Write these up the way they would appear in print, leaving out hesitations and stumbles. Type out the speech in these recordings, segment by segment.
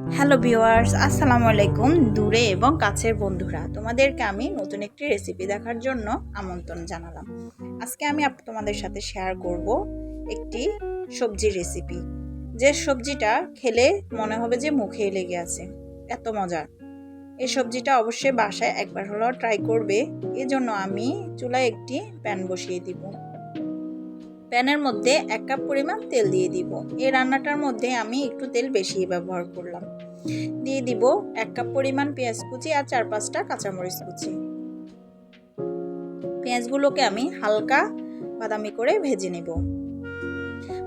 Hello viewers, আসসালামু আলাইকুম। দূরে এবং কাছের বন্ধুরা, তোমাদেরকে আমি নতুন একটি রেসিপি দেখার জন্য আমন্ত্রণ জানালাম। আজকে আমি তোমাদের সাথে শেয়ার করব একটি সবজির রেসিপি, যে সবজিটা খেলে মনে হবে যে মুখে লেগে আছে, এত মজার। এই সবজিটা অবশ্যই বাসায় একবার হলেও ট্রাই করবে। এজন্য আমি চুলায় একটি প্যান বসিয়ে দিব। প্যানের মধ্যে 1 কাপ পরিমাণ তেল দিয়ে দিব। এই রান্নাটার মধ্যে আমি একটু তেল বেশি ব্যবহার করলাম। দিয়ে দিব 1 কাপ পরিমাণ পেঁয়াজ কুচি আর 4-5টা কাঁচামরিচ কুচি। পেঁয়াজগুলোকে আমি হালকা বাদামি করে ভেজে নেব।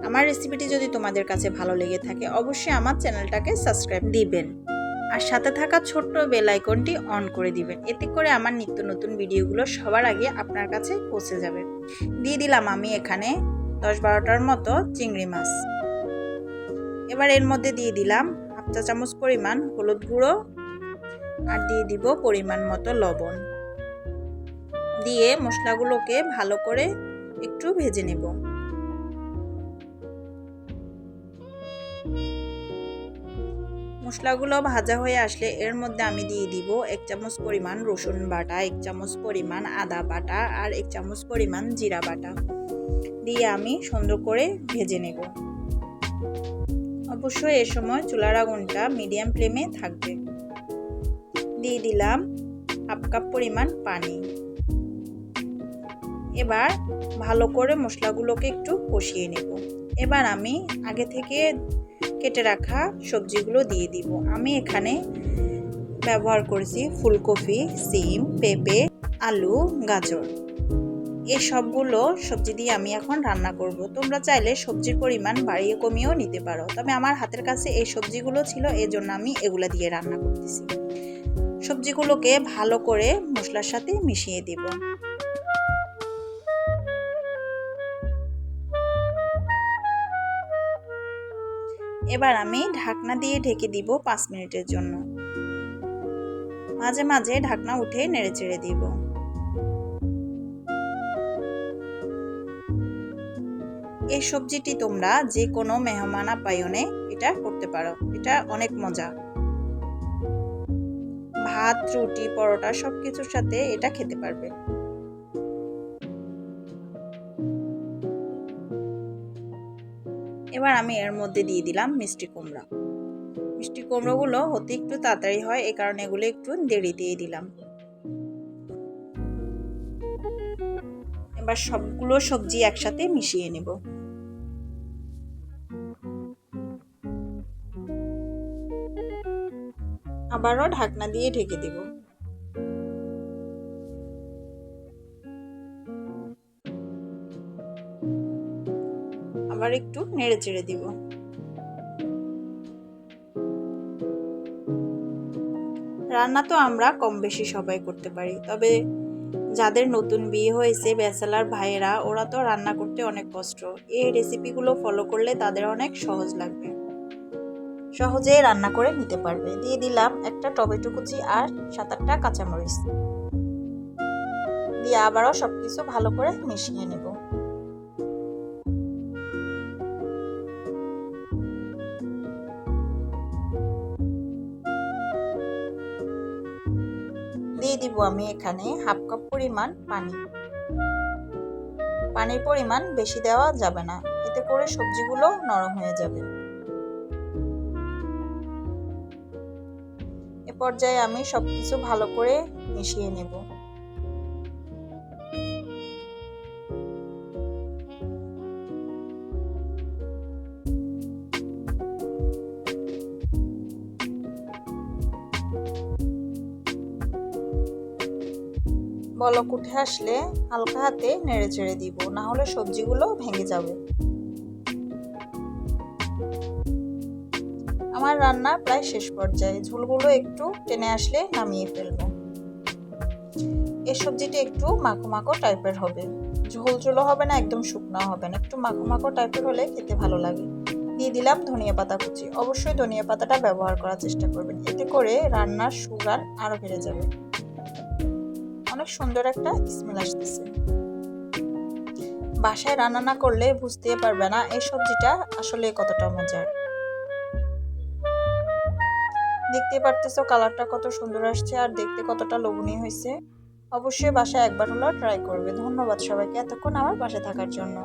আমার রেসিপিটি যদি তোমাদের কাছে ভালো লেগে থাকে অবশ্যই আমার চ্যানেলটাকে সাবস্ক্রাইব দিবেন আর সাথে থাকা ছোট্ট বেল আইকনটি অন করে দিবেন। এতে করে আমার নিত্য নতুন ভিডিওগুলো সবার আগে আপনার কাছে পৌঁছে যাবে। দিয়ে দিলাম আমি এখানে 10-12টার মতো চিংড়ি মাছ। এবার এর মধ্যে দিয়ে দিলাম 1/2 চা চামচ পরিমাণ হলুদ গুঁড়ো আর দিয়ে দিব পরিমাণ মতো লবণ। দিয়ে মশলাগুলোকে ভালো করে একটু ভেজে নেব। মশলাগুলো ভাজা হয়ে আসলে এর মধ্যে আমি দিয়ে দিব 1 চামচ পরিমাণ রসুন বাটা, 1 চামচ পরিমাণ আদা বাটা আর 1 চামচ পরিমাণ জিরা বাটা দিয়ে আমি সুন্দর করে ভেজে নেব। অবশ্যই এ সময় চুলার আগুনটা মিডিয়াম ফ্লেমে থাকবে। দিয়ে দিলাম 1/2 কাপ পরিমাণ পানি। এবার ভালো করে মশলাগুলোকে একটু কষিয়ে নেব। এবার আমি আগে থেকে কেটে রাখা সবজিগুলো দিয়ে দিব। আমি এখানে ব্যবহার করেছি ফুলকপি, সিম, পেঁপে, আলু, গাজর। এই সবগুলো সবজি দিয়ে আমি এখন রান্না করব। তোমরা চাইলে সবজির পরিমাণ বাড়িয়ে কমিয়েও নিতে পারো, তবে আমার হাতের কাছে এই সবজিগুলো ছিল, এজন্য আমি এগুলা দিয়ে রান্না করতেছি। সবজিগুলোকে ভালো করে মশলার সাথে মিশিয়ে দিব। এবার আমি ঢাকনা দিয়ে ঢেকে দিব 5 মিনিটের জন্য। মাঝে মাঝে ঢাকনা উঠে নেড়েচেড়ে দিব। এই সবজিটি তোমরা যে কোনো মেহমান আপ্যায়নে এটা করতে পারো। এটা অনেক মজা। ভাত, রুটি, পরোটা সবকিছুর সাথে এটা খেতে পারবে। এবার আমি এর মধ্যে দিয়ে দিলাম মিষ্টি কুমড়া। মিষ্টি কুমড়োগুলো হতে একটু তাড়াতাড়ি হয়, এই কারণে এগুলো একটু দেরি দিয়ে দিলাম। এবার সবগুলো সবজি একসাথে মিশিয়ে নেব। আবারও ঢাকনা দিয়ে ঢেকে দেব। আবার একটু নেড়ে চেড়ে দিব। রান্না তো আমরা কম বেশি সবাই করতে পারি, তবে যাদের নতুন বিয়ে হয়েছে ব্যাচেলার ভাইয়েরা, ওরা তো রান্না করতে অনেক কষ্ট। এই রেসিপিগুলো ফলো করলে তাদের অনেক সহজ লাগবে, সহজেই রান্না করে নিতে পারবে। দিয়ে দিলাম একটা টমেটো কুচি আর 7-8টা কাঁচামরিচ দিয়ে আবারও সবকিছু ভালো করে মিশিয়ে নেব। দিয়ে দিব আমি এখানে 1/2 কাপ পরিমাণ পানি। পানির পরিমাণ বেশি দেওয়া যাবে না, এতে করে সবজিগুলো নরম হয়ে যাবে। এ পর্যায়ে আমি সবকিছু ভালো করে মিশিয়ে নেব। বলক উঠে আসলে হালকা হাতে নেড়ে চেড়ে দিব, না হলে সবজিগুলো ভেঙে যাবে। আমার রান্না প্রায় শেষ পর্যায়ে, ঝোলগুলো একটু টেনে আসলে নামিয়ে ফেলবো। এই সবজিটা একটু মাখো মাখো টাইপের হবে, ঝোল ঝোলও হবে না, একদম শুকনো হবে না, একটু মাখো মাখো টাইপের হলে খেতে ভালো লাগে। দিয়ে দিলাম ধনিয়া পাতা কুচি। অবশ্যই ধনিয়া পাতাটা ব্যবহার করার চেষ্টা করবেন, এতে করে রান্নার সুঘ্রাণ আরো বেড়ে যাবে। অনেক সুন্দর একটা স্মেল আসতেছে। বাসায় রান্না না করলে বুঝতে পারবে না এই সবজিটা আসলে কতটা মজার। দেখতে পারতেছো কালারটা কত সুন্দর আসছে আর দেখতে কতটা লোভনীয় হয়েছে। অবশ্যই বাসায় একবার হলেও ট্রাই করবে। ধন্যবাদ সবাইকে এতক্ষণ আমার পাশে থাকার জন্য।